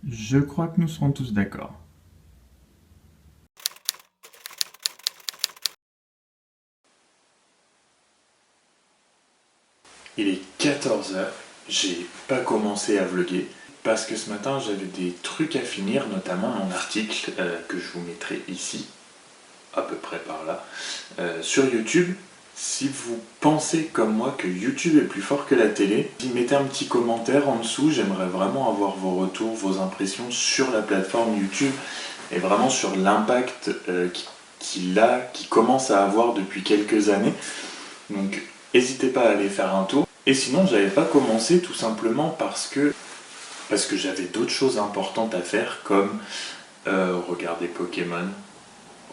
Je crois que nous serons tous d'accord. Il est 14 heures, j'ai pas commencé à vlogger parce que ce matin j'avais des trucs à finir, notamment mon article que je vous mettrai ici, à peu près par là, sur YouTube. Si vous pensez comme moi que YouTube est plus fort que la télé, mettez un petit commentaire en dessous, j'aimerais vraiment avoir vos retours, vos impressions sur la plateforme YouTube et vraiment sur l'impact qu'il commence à avoir depuis quelques années. Donc n'hésitez pas à aller faire un tour. Et sinon, j'avais pas commencé tout simplement parce que j'avais d'autres choses importantes à faire, comme regarder Pokémon,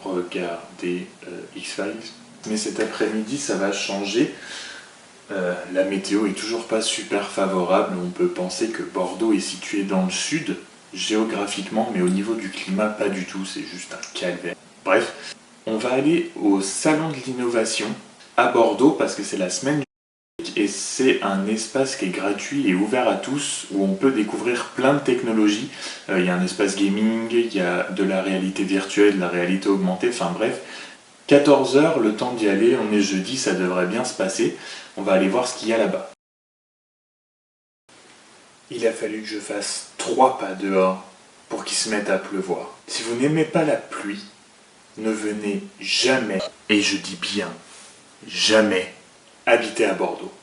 regarder X-Files. Mais cet après-midi, ça va changer. La météo est toujours pas super favorable. On peut penser que Bordeaux est situé dans le sud, géographiquement, mais au niveau du climat, pas du tout. C'est juste un calvaire. Bref, on va aller au Salon de l'Innovation à Bordeaux parce que c'est la semaine et c'est un espace qui est gratuit et ouvert à tous où on peut découvrir plein de technologies. Il y a un espace gaming, il y a de la réalité virtuelle, de la réalité augmentée, enfin bref. 14 heures, le temps d'y aller, on est jeudi, ça devrait bien se passer. On va aller voir ce qu'il y a là-bas. Il a fallu que je fasse 3 pas dehors pour qu'il se mette à pleuvoir. Si vous n'aimez pas la pluie, ne venez jamais, et je dis bien jamais, habiter à Bordeaux.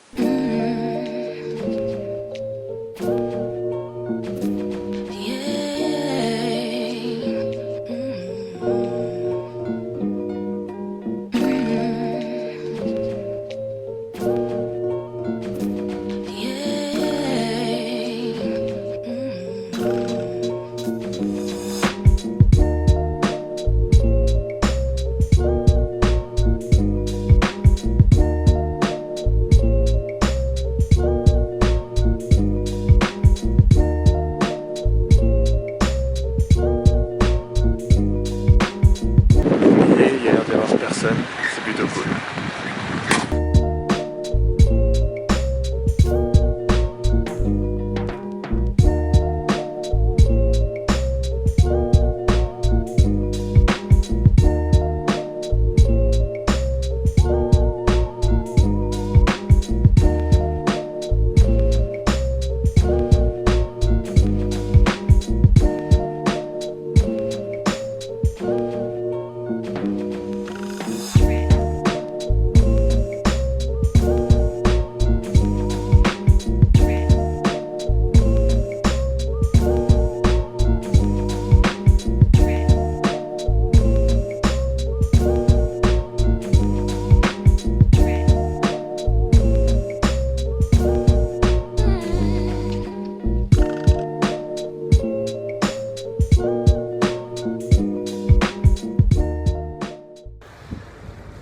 Et il y a l'air d'y avoir personne, c'est plutôt cool.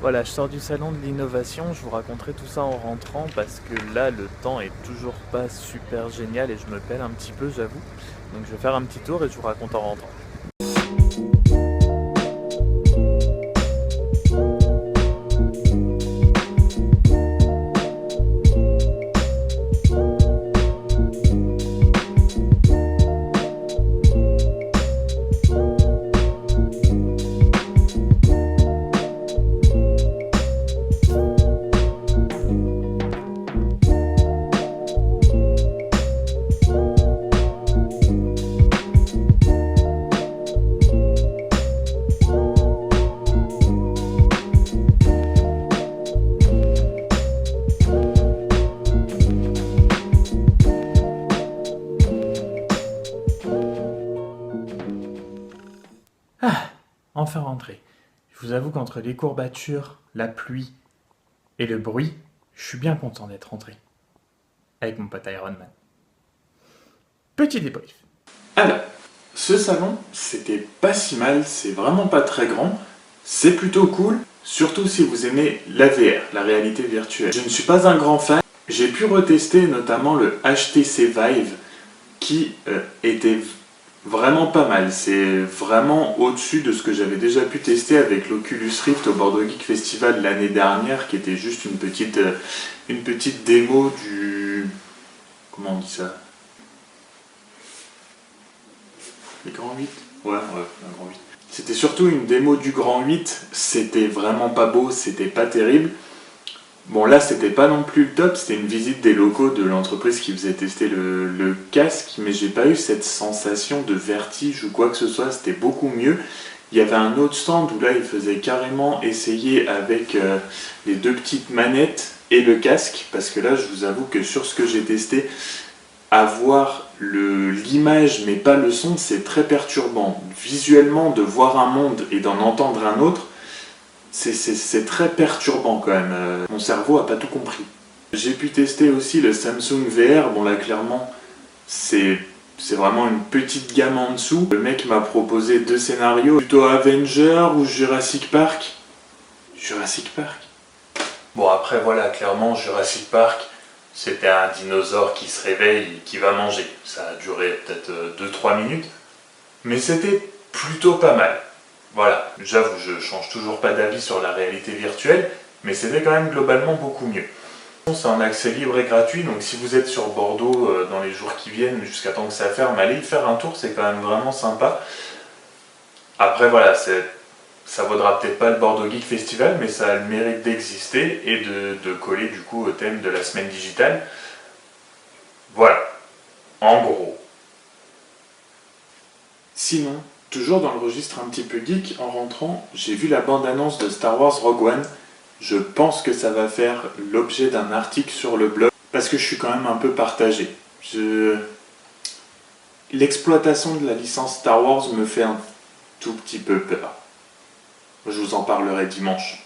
Voilà, je sors du salon de l'innovation, je vous raconterai tout ça en rentrant parce que là le temps est toujours pas super génial et je me pèle un petit peu, j'avoue. Donc je vais faire un petit tour et je vous raconte en rentrant. Enfin rentré. Je vous avoue qu'entre les courbatures, la pluie et le bruit, je suis bien content d'être rentré. Avec mon pote Iron Man. Petit débrief. Alors, ce salon, c'était pas si mal, c'est vraiment pas très grand, c'est plutôt cool, surtout si vous aimez la VR, la réalité virtuelle. Je ne suis pas un grand fan, j'ai pu retester notamment le HTC Vive qui était vraiment pas mal, c'est vraiment au-dessus de ce que j'avais déjà pu tester avec l'Oculus Rift au Bordeaux Geek Festival l'année dernière, qui était juste une petite démo du... comment on dit ça ? Les Grand 8? Ouais, un Grand 8. C'était surtout une démo du Grand 8, c'était vraiment pas beau, c'était pas terrible. Bon là c'était pas non plus le top, c'était une visite des locaux de l'entreprise qui faisait tester le casque, mais j'ai pas eu cette sensation de vertige ou quoi que ce soit, c'était beaucoup mieux. Il y avait un autre stand où là il faisait carrément essayer avec les deux petites manettes et le casque, parce que là je vous avoue que sur ce que j'ai testé, avoir l'image mais pas le son, c'est très perturbant. Visuellement, de voir un monde et d'en entendre un autre, c'est très perturbant quand même. Mon cerveau a pas tout compris. J'ai pu tester aussi le Samsung VR. Bon là clairement c'est vraiment une petite gamme en dessous. Le mec m'a proposé deux scénarios, plutôt Avenger ou Jurassic Park. Jurassic Park. Bon après voilà, clairement Jurassic Park, c'était un dinosaure qui se réveille et qui va manger. Ça a duré peut-être 2-3 minutes, mais c'était plutôt pas mal. Voilà, j'avoue, je change toujours pas d'avis sur la réalité virtuelle, mais c'était quand même globalement beaucoup mieux. C'est en accès libre et gratuit, donc si vous êtes sur Bordeaux dans les jours qui viennent, jusqu'à temps que ça ferme, allez y faire un tour, c'est quand même vraiment sympa. Après voilà, ça vaudra peut-être pas le Bordeaux Geek Festival, mais ça a le mérite d'exister et de coller du coup au thème de la semaine digitale. Voilà, en gros. Sinon, toujours dans le registre un petit peu geek, en rentrant, j'ai vu la bande-annonce de Star Wars Rogue One. Je pense que ça va faire l'objet d'un article sur le blog, parce que je suis quand même un peu partagé. L'exploitation de la licence Star Wars me fait un tout petit peu peur. Je vous en parlerai dimanche.